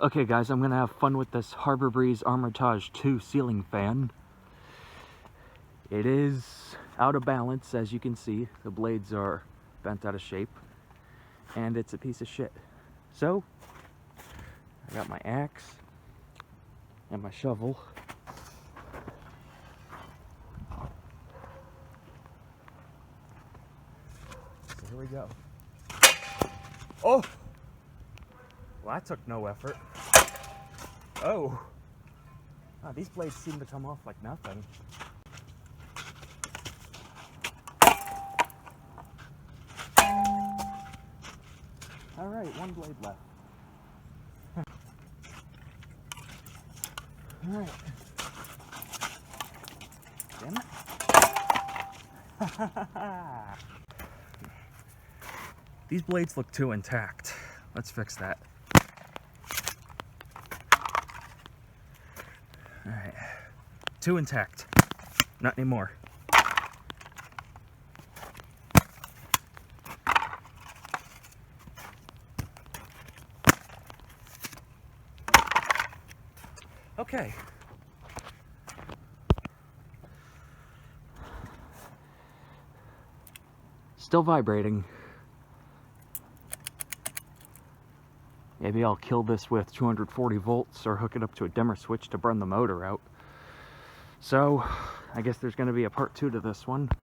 Okay guys, I'm gonna have fun with this Breeze Armitage 2 ceiling fan. It is out of balance, as you can see. The blades are bent out of shape, and it's a piece of shit. So, I got my axe and my shovel. So here we go. Oh! Well, that took no effort. Oh! Wow, these blades seem to come off like nothing. Alright, one blade left. Alright. Damn it. These blades look too intact. Let's fix that. Alright. Too intact. Not anymore. Okay. Still vibrating. Maybe I'll kill this with 240 volts or hook it up to a dimmer switch to burn the motor out. So, I guess there's going to be a part 2 to this one.